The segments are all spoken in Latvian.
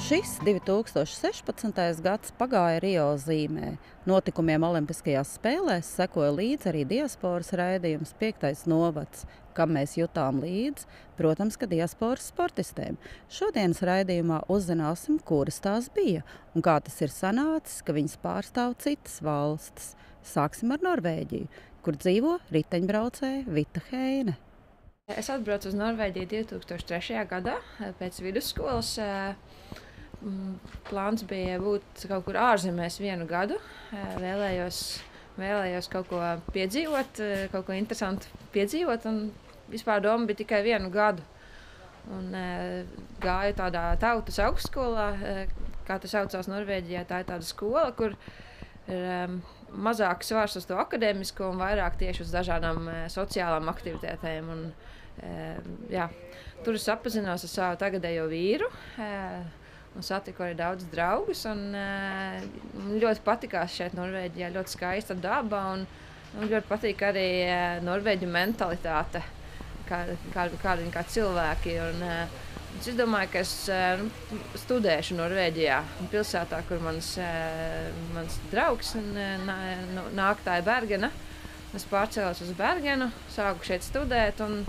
Šis 2016. gads pagāja Rio zīmē. Notikumiem Olimpiskajās spēlēs sekoja līdzi arī diasporas raidījums 5. novads, kam mēs jutām līdzi, protams, ka diasporas sportistēm. Šodienas raidījumā uzzināsim, kuras tās bija un kā tas ir sanācis, ka viņas pārstāv citas valstis. Sāksim ar Norvēģiju, kur dzīvo riteņbraucēja Vita Heine. Es atbraucu uz Norvēģiju 2003. gadā pēc vidusskolas. Plāns bija būt kaut kur ārzemēs vienu gadu. Vēlējos kaut ko piedzīvot, kaut ko interesantu piedzīvot. Un vispār doma bija tikai vienu gadu. Un gāju tādā tautas augstskolā, kā tas saucās Norvēģijā. Tā ir tāda skola, kur ir mazāk svars uz to akadēmisko un vairāk tieši uz dažādām sociālām aktivitātēm. Un, tur es apzinos ar savu tagadējo vīru. Un satiku arī daudz draugus. Ļoti patikās šeit Norvēģijā, ļoti skaista daba. Un ļoti patīk arī norvēģu mentalitāte, kāda viņi kā cilvēki. Es domāju, ka es studēšu Norvēģijā, pilsētā, kur mans draugs nāk, tā ir Bergena. Es pārcēlos uz Bergenu, sāku šeit studēt un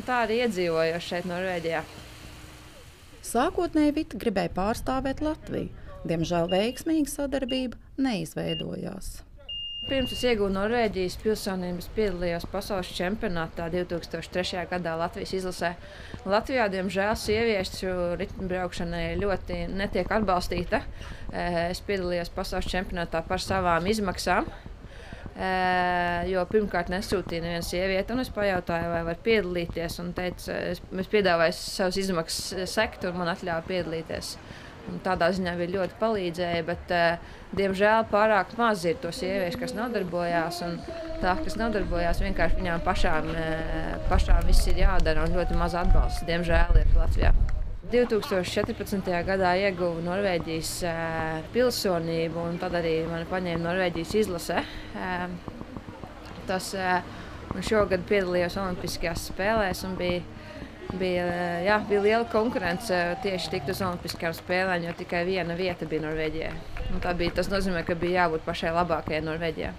tā arī iedzīvojos šeit Norvēģijā. Sākotnēji Vita gribēja pārstāvēt Latviju. Diemžēl veiksmīga sadarbība neizveidojās. Pirms es iegūstu Norvēģijas pilsonību, piedalījos pasaules čempionātā 2003. gadā Latvijas izlasē. Latvijā, diemžēl, sieviešu riteņbraukšana ļoti netiek atbalstīta. Es piedalījos pasaules čempionātā par savām izmaksām. Jo pirmkārt nesūtīja nevienu sievieti, un es pajautāju, vai var piedalīties, un teica, es piedāvāju savas izmaksas sekt, un man atļāva piedalīties. Un tādā ziņā bija ļoti palīdzēja, bet, diemžēl, pārāk maz ir to sieviešu, kas nodarbojās, un tā, kas nodarbojās, vienkārši viņām pašām viss ir jādara, un ļoti maz atbalsts, diemžēl, ir Latvijā. 2014. gadā ieguvu Norvēģijas pilsonību, un tad arī mani paņēma Norvēģijas izlase. Un šogad piedalījos Olimpiskajās spēlēs, un bija liela konkurence tieši tikt uz Olimpiskajām spēlēm, jo tikai viena vieta bija Norvēģijā. Tas nozīmē, ka bija jābūt pašai labākajai Norvēģijā.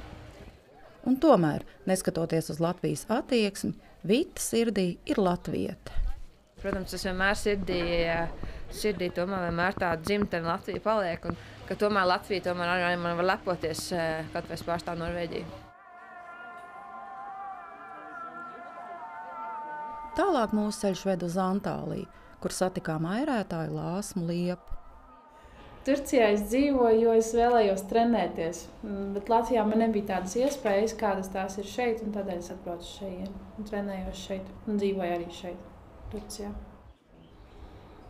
Un tomēr, neskatoties uz Latvijas attieksmi, Vita sirdī ir latviete. Protams, tas vienmēr sirdī tomēr vienmēr tāda dzimtene Latvija paliek, un ka tomēr Latvija arī man var lepoties, kad es pārstāvu Norvēģiju. Tālāk mūsu ceļš ved uz Antāliju, kur satikām airētāju Lāsmu Liepu. Turcijā es dzīvoju, jo es vēlējos trenēties, bet Latvijā man nebija tādas iespējas, kādas tās ir šeit, un tādēļ es atbraucu šeit un trenējos šeit un dzīvoju arī šeit. Turcijā.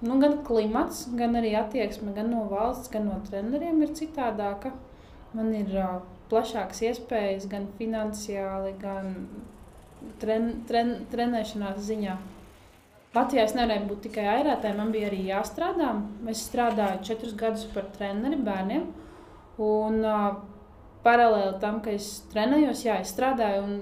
Gan klimats, gan arī attieksme gan no valsts, gan no treneriem ir citādāka. Man ir plašākas iespējas gan finansiāli, gan trenēšanās ziņā. Latvijā es nevarēju būt tikai airētāji, man bija arī jāstrādā. Es strādāju 4 gadus par treneri bērniem. Un paralēli tam, ka es trenējos, es strādāju. Un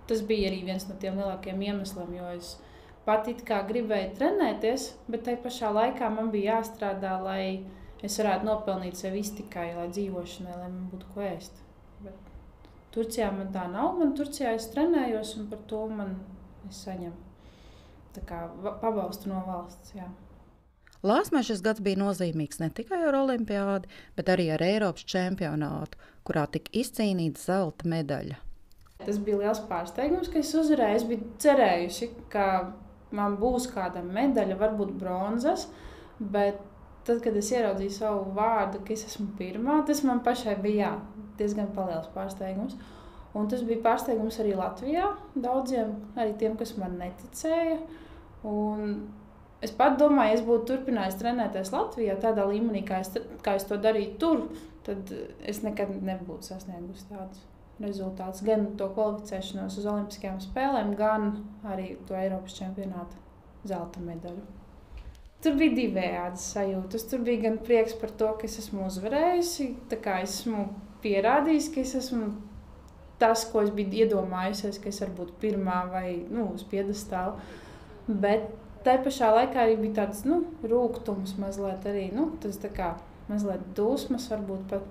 tas bija arī viens no tiem lielākiem iemesliem, jo es pat it kā gribēju trenēties, bet tai pašā laikā man bija jāstrādā, lai es varētu nopelnīt sev iztikai, lai dzīvošanai, lai man būtu ko ēst. Bet Turcijā man tā nav, Turcijā es trenējos un par to es saņemu tā kā pabalstu no valsts. Jā. Lāsmai šis gads bija nozīmīgs ne tikai ar olimpiādi, bet arī ar Eiropas čempionātu, kurā tika izcīnīta zelta medaļa. Tas bija liels pārsteigums, ka es uzvarēju. Es biju cerējusi, ka man būs kāda medaļa, varbūt bronzas, bet tad, kad es ieraudzīju savu vārdu, ka es esmu pirmā, tas man pašai bija diezgan liels pārsteigums. Un tas bija pārsteigums arī Latvijā, daudziem, arī tiem, kas man neticēja. Un es pat domāju, ja es būtu turpinājis trenēties Latvijā tādā līmenī, kā es to darīju tur, tad es nekad nebūtu sasniegusi tādus rezultāts, gan to kvalificēšanos uz Olimpiskajām spēlēm, gan arī to Eiropas čempionāta zelta medaļu. Tur bija divējādas sajūtas. Tur bija gan prieks par to, ka es esmu uzvarējusi, tā kā esmu pierādījusi, ka es esmu tas, ko es biju iedomājusies, ka es varu būt pirmā vai uz piedestāla. Bet Tā pašā laikā arī bija tāds rūgtums, mazliet arī tas mazliet dusmas, varbūt pat.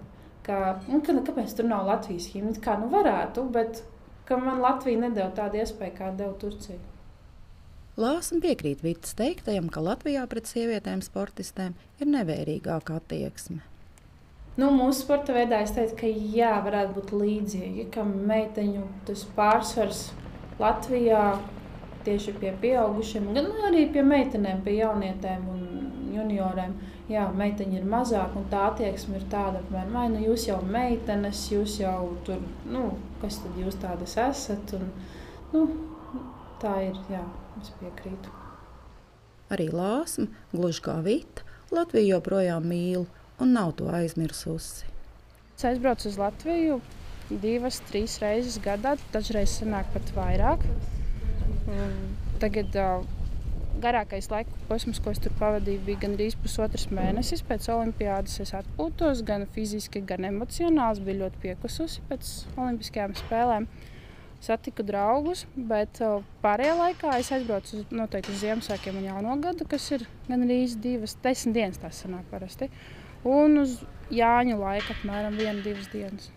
Kāpēc tur nav Latvijas himna? Kā varētu, bet man Latvija nedeva tādu iespēju, kā deva Turcija. Lāsma piekrīt Vitas teiktajam, ka Latvijā pret sievietēm sportistēm ir nevērīgāka attieksme. Mūsu sporta veidā es teiktu, ka varētu būt līdzīgi, ka meiteņu tas pārsvars Latvijā tieši pie pieaugušiem, gan arī pie meitenēm, pie jaunietēm un junioriem. Jā, meiteņi ir mazāk, un tā attieksme ir tāda, apmēram, jūs jau meitenes, jūs jau tur, kas tad jūs tādas esat, un, tā ir, jā, es piekrītu. Arī Lāsma, gluži kā Vita, Latviju joprojām mīl un nav to aizmirsusi. Es aizbraucu uz Latviju 2-3 reizes gadā, dažreiz sanāk pat vairāk. Tagad garākais laika posms, ko es tur pavadīju, bija gandrīz 1,5 mēnesis. Pēc olimpiādas es atpūtos, gan fiziski, gan emocionāli. Biju ļoti piekususi pēc olimpiskajām spēlēm. Satiku draugus, bet pārējā laikā es aizbraucu noteikti uz Ziemassvētkiem un Jauno gadu, kas ir gandrīz 10 dienas, tas sanāk parasti. Un uz Jāņu laiku apmēram 1-2 dienas.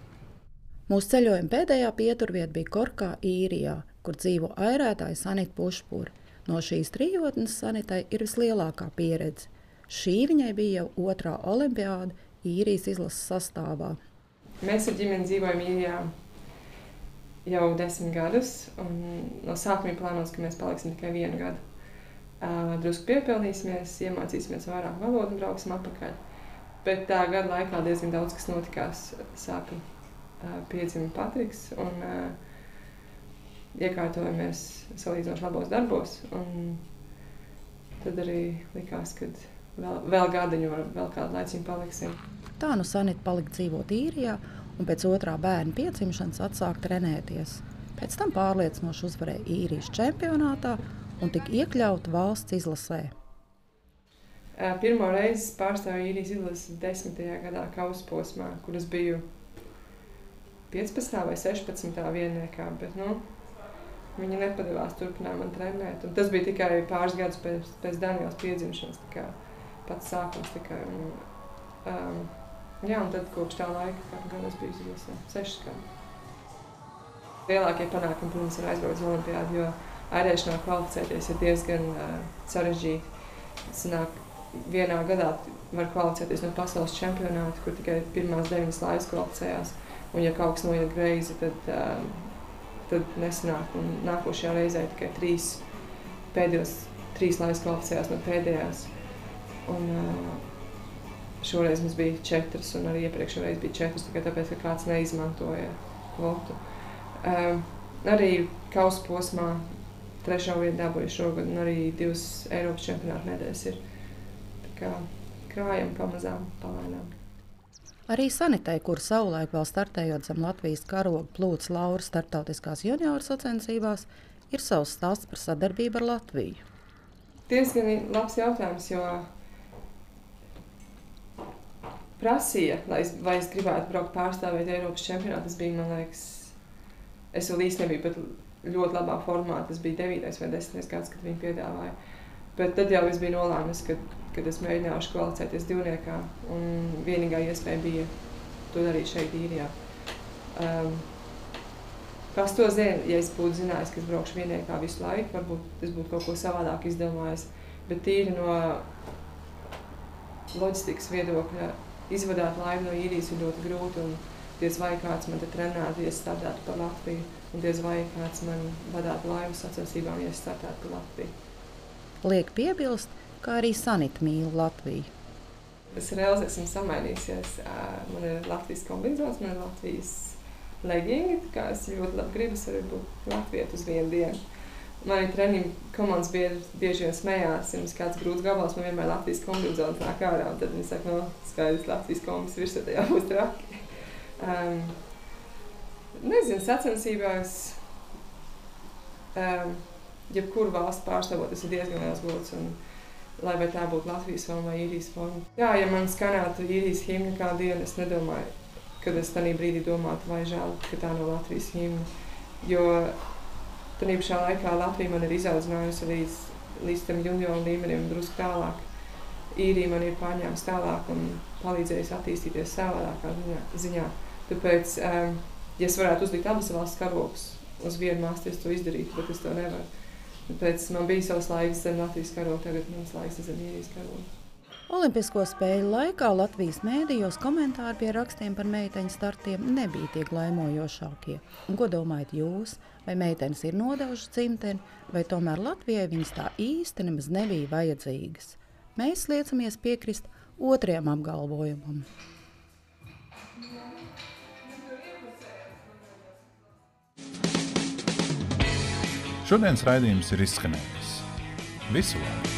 Mūsu ceļojuma pēdējā pieturvieta bija Korkā, Īrijā, kur dzīvo airētāja Sanita Pušpura. No šīs trijotnes Sanitai ir vislielākā pieredze. Šī viņai bija jau 2. olimpiāda Īrijas izlases sastāvā. Mēs ar ģimeni dzīvojam Īrijā jau 10 gadus, un no sākuma ir plānots, ka mēs paliksim tikai 1 gadu. Drusku piepelnīsimies, iemācīsimies vairāk valodu un brauksim atpakaļ. Bet tā gada laikā diezgan daudz kas notikās. Sāka piedzima Patriks un iekārtojamies salīdzinoši labos darbos. Un tad arī likās, ka vēl gadiņu, vēl kādu laiciņu paliksim. Tā Sanita palika dzīvot Īrijā un pēc 2. bērna piedzimšanas atsāka trenēties. Pēc tam pārliecinoši uzvarēja Īrijas čempionātā un tika iekļauta valsts izlasē. Pirmo reizi pārstāvu Īrijas izlases 10. gadā kausa posmā, kur es biju 15. vai 16. vienniekā, bet viņi nepadevās turpināt man trenēt. Un tas bija tikai pāris gadus pēc Daniels piedzimšanas, pats sākums tikai. Un tad kopš tā laika gan es biju izlasē, 6 gadu. Lielākie panākumi, protams, ir aizbraukt uz olimpiādu, jo airēšanā kvalificēties ir diezgan sarežģīti. Sanāk, vienā gadā var kvalificēties no pasaules čempionāta, kur tikai pirmās 9 laivas kvalificējās. Un ja kaut kas noiet greizi, tad nesanāk. Un nākošajā reizē tikai 3 laivas kvalificējās no pēdējās. Un šoreiz mums bija 4, un arī iepriekšējā reize bija 4, tikai tāpēc, ka kāds neizmantoja kvotu. Arī kausa posmā 3. vietu dabūju šogad, un arī 2 Eiropas čempionāta medaļas ir. Krājam pamazām, palēnām. Arī Sanitai, kur savulaik vēl startējot zem Latvijas karoga plūca laura starptautiskās junioru sacensībās, ir savs stāsts par sadarbību ar Latviju. Diezgan labs jautājums, jo prasīja, vai es gribētu braukt pārstāvēt Eiropas čempionātu. Tas bija, man liekas, es vēl īsti nebiju pat ļoti labā formā. Tas bija 9. vai 10. gads, kad viņi piedāvāja. Bet tad jau es biju nolēmusi, kad es mēģināšu kvalificēties divniekā, un vienīgā iespēja bija to darīt šeit Īrijā. Kas to zina, ja es būtu zinājis, ka es braukšu vienniekā visu laiku, varbūt es būtu kaut ko savādāk izdomājis. Bet tīri no loģistikas viedokļa izvadāt laivu no Īrijas ir ļoti grūti, un diez vai kāds man te trenētu, ja es startētu par Latviju, un diez vai kāds man vadētu laivu sacensībām, ja es startētu par Latviju. Liek piebilst, kā arī Sanita mīl Latviju. Es reāli esmu samainījusies. Man ir Latvijas kombinācijas, man ir Latvijas legingi, kā es ļoti labi gribu, es varu būt latvieti uz vienu dienu. Man ir treniņu komandas bieži vien smējās, ja mums kāds grūts gabals, man vienmēr Latvijas kombinācijas nāk ārā, un tad viņi saka, skaidrs, Latvijas kombinācijas virsotājā būs traki. Nezinu, sacensībās, jebkuru valstu pārstāvot, tas ir diezgan liels gods, un lai vai tā būtu Latvijas forma vai Īrijas forma. Jā, ja man skanētu Īrijas himna kādu dienu, es nedomāju, kad es tādā brīdī domātu, vai žēl, ka tā nav Latvijas himna. Jo tādā pašā laikā Latvija man ir izaudzinājusi arī līdz tam junioru līmenim drusku tālāk. Īrija man ir pārņēmis tālāk un palīdzējis attīstīties savādākā ziņā. Tāpēc, ja es varētu uzlikt abas valsts karogus uz vienu māstu, es to izdarītu, bet es to nevaru. Tāpēc man bija savs laiks zem Latvijas karoga, tagad mans laiks zem Īrijas karoga. Olimpisko spēļu laikā Latvijas mēdījos komentāri pie rakstiem par meiteņu startiem nebija tie glaimojošākie. Un ko domājat jūs? Vai meitenes ir nodevušas dzimteni, vai tomēr Latvijai viņas tā īsti nemaz nebija vajadzīgas? Mēs liecamies piekrist otrajam apgalvojumam. Šodienas raidījums ir izskanējis. Visu labu!